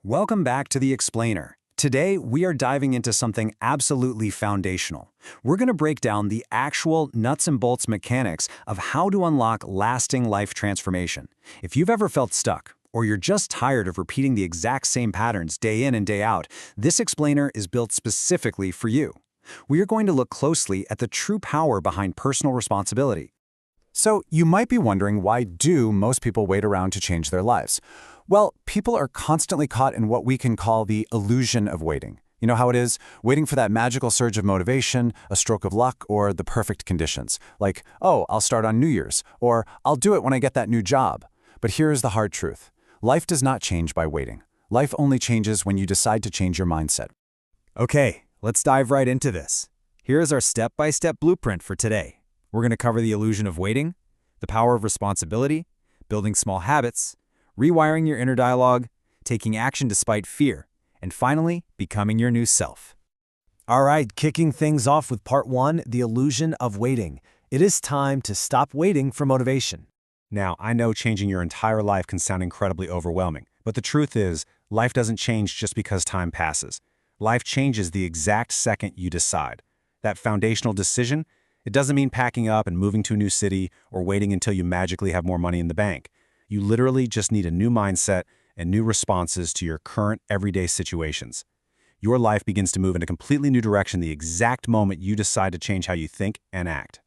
Welcome back to The Explainer. Today, we are diving into something absolutely foundational. We're going to break down the actual nuts and bolts mechanics of how to unlock lasting life transformation. If you've ever felt stuck, or you're just tired of repeating the exact same patterns day in and day out, this explainer is built specifically for you. We are going to look closely at the true power behind personal responsibility. So, you might be wondering, why do most people wait around to change their lives? Well, people are constantly caught in what we can call the illusion of waiting. You know how it is? Waiting for that magical surge of motivation, a stroke of luck, or the perfect conditions. Like, oh, I'll start on New Year's, or I'll do it when I get that new job. But here's the hard truth. Life does not change by waiting. Life only changes when you decide to change your mindset. Okay, let's dive right into this. Here is our step-by-step blueprint for today. We're going to cover the illusion of waiting, the power of responsibility, building small habits, rewiring your inner dialogue, taking action despite fear, and finally, becoming your new self. All right, kicking things off with part 1, the illusion of waiting. It is time to stop waiting for motivation. Now, I know changing your entire life can sound incredibly overwhelming, but the truth is, life doesn't change just because time passes. Life changes the exact second you decide. That foundational decision, it doesn't mean packing up and moving to a new city or waiting until you magically have more money in the bank. You literally just need a new mindset and new responses to your current everyday situations. Your life begins to move in a completely new direction the exact moment you decide to change how you think and act.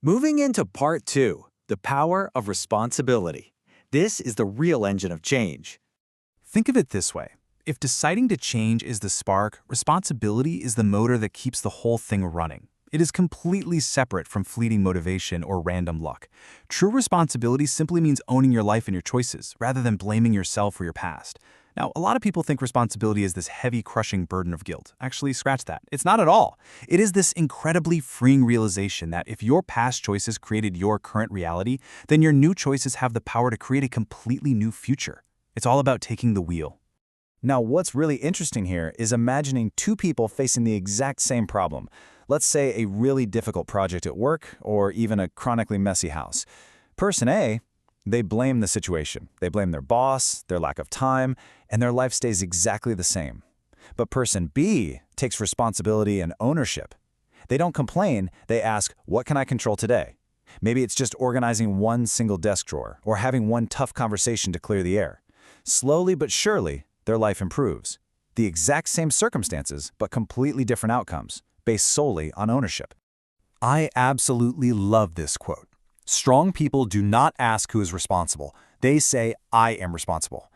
Moving into part 2, the power of responsibility. This is the real engine of change. Think of it this way. If deciding to change is the spark, responsibility is the motor that keeps the whole thing running. It is completely separate from fleeting motivation or random luck. True responsibility simply means owning your life and your choices, rather than blaming yourself or your past. Now, a lot of people think responsibility is this heavy, crushing burden of guilt. Actually, scratch that. It's not at all. It is this incredibly freeing realization that if your past choices created your current reality, then your new choices have the power to create a completely new future. It's all about taking the wheel. Now, what's really interesting here is imagining two people facing the exact same problem. Let's say a really difficult project at work, or even a chronically messy house. Person A, they blame the situation. They blame their boss, their lack of time, and their life stays exactly the same. But person B takes responsibility and ownership. They don't complain, they ask, what can I control today? Maybe it's just organizing one single desk drawer, or having one tough conversation to clear the air. Slowly but surely, their life improves. The exact same circumstances, but completely different outcomes, based solely on ownership. I absolutely love this quote. Strong people do not ask who is responsible. They say, I am responsible.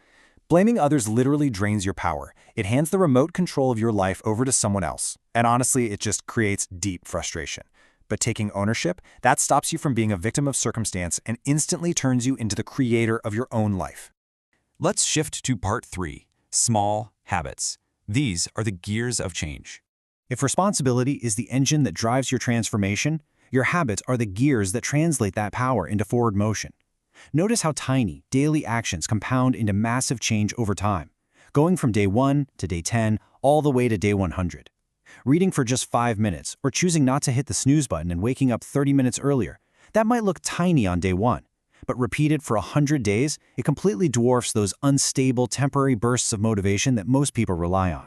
Blaming others literally drains your power. It hands the remote control of your life over to someone else. And honestly, it just creates deep frustration. But taking ownership, that stops you from being a victim of circumstance and instantly turns you into the creator of your own life. Let's shift to part 3, small habits. These are the gears of change. If responsibility is the engine that drives your transformation, your habits are the gears that translate that power into forward motion. Notice how tiny, daily actions compound into massive change over time, going from day 1 to day 10, all the way to day 100. Reading for just 5 minutes, or choosing not to hit the snooze button and waking up 30 minutes earlier, that might look tiny on day 1. But repeated for 100 days, it completely dwarfs those unstable, temporary bursts of motivation that most people rely on.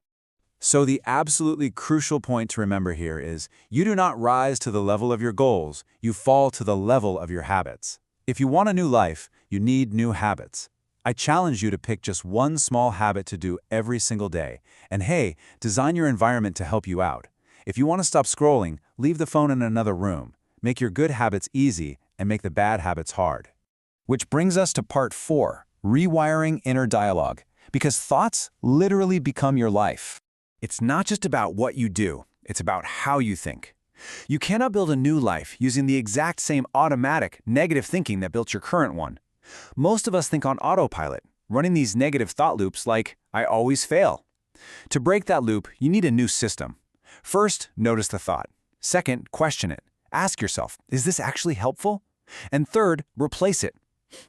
So the absolutely crucial point to remember here is, you do not rise to the level of your goals, you fall to the level of your habits. If you want a new life, you need new habits. I challenge you to pick just one small habit to do every single day. And hey, design your environment to help you out. If you want to stop scrolling, leave the phone in another room. Make your good habits easy and make the bad habits hard. Which brings us to part 4, rewiring inner dialogue. Because thoughts literally become your life. It's not just about what you do, it's about how you think. You cannot build a new life using the exact same automatic, negative thinking that built your current one. Most of us think on autopilot, running these negative thought loops like, I always fail. To break that loop, you need a new system. First, notice the thought. Second, question it. Ask yourself, is this actually helpful? And third, replace it.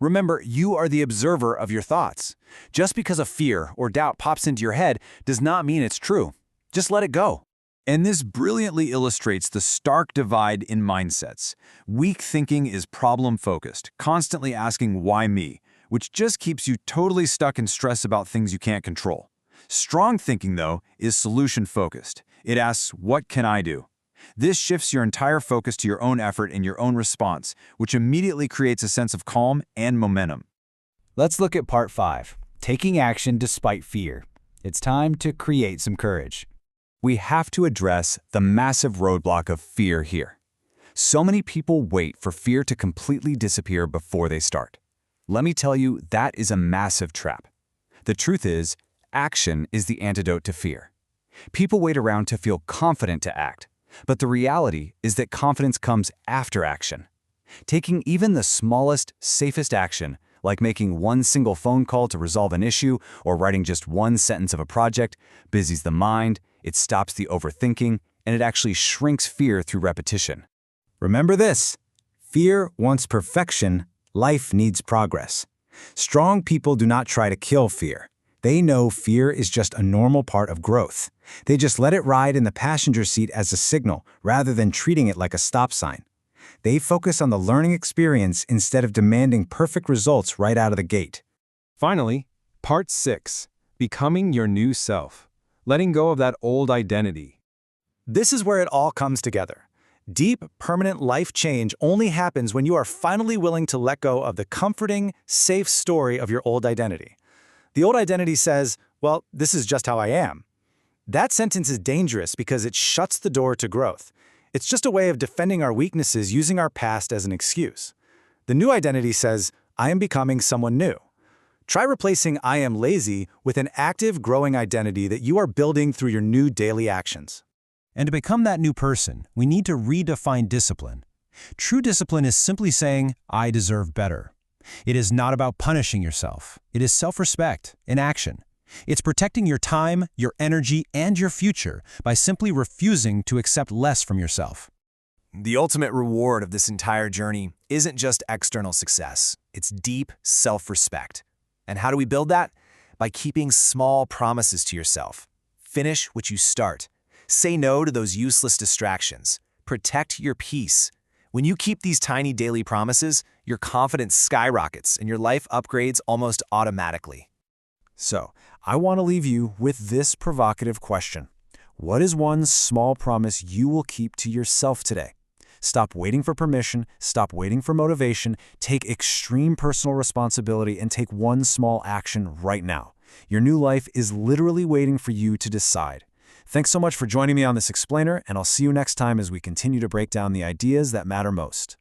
Remember, you are the observer of your thoughts. Just because a fear or doubt pops into your head does not mean it's true. Just let it go. And this brilliantly illustrates the stark divide in mindsets. Weak thinking is problem-focused, constantly asking, why me? Which just keeps you totally stuck in stress about things you can't control. Strong thinking, though, is solution-focused. It asks, what can I do? This shifts your entire focus to your own effort and your own response, which immediately creates a sense of calm and momentum. Let's look at part 5, taking action despite fear. It's time to create some courage. We have to address the massive roadblock of fear here. So many people wait for fear to completely disappear before they start. Let me tell you, that is a massive trap. The truth is, action is the antidote to fear. People wait around to feel confident to act, but the reality is that confidence comes after action. Taking even the smallest, safest action, like making one single phone call to resolve an issue or writing just one sentence of a project, busies the mind, it stops the overthinking, and it actually shrinks fear through repetition. Remember this: fear wants perfection, life needs progress. Strong people do not try to kill fear. They know fear is just a normal part of growth. They just let it ride in the passenger seat as a signal rather than treating it like a stop sign. They focus on the learning experience instead of demanding perfect results right out of the gate. Finally, part 6, becoming your new self, letting go of that old identity. This is where it all comes together. Deep, permanent life change only happens when you are finally willing to let go of the comforting, safe story of your old identity. The old identity says, well, this is just how I am. That sentence is dangerous because it shuts the door to growth. It's just a way of defending our weaknesses using our past as an excuse. The new identity says, I am becoming someone new. Try replacing I am lazy with an active, growing identity that you are building through your new daily actions. And to become that new person, we need to redefine discipline. True discipline is simply saying, I deserve better. It is not about punishing yourself. It is self-respect in action. It's protecting your time, your energy, and your future by simply refusing to accept less from yourself. The ultimate reward of this entire journey isn't just external success. It's deep self-respect. And how do we build that? By keeping small promises to yourself. Finish what you start. Say no to those useless distractions. Protect your peace. When you keep these tiny daily promises, your confidence skyrockets and your life upgrades almost automatically. So, I want to leave you with this provocative question. What is one small promise you will keep to yourself today? Stop waiting for permission, stop waiting for motivation, take extreme personal responsibility, and take one small action right now. Your new life is literally waiting for you to decide. Thanks so much for joining me on this explainer, and I'll see you next time as we continue to break down the ideas that matter most.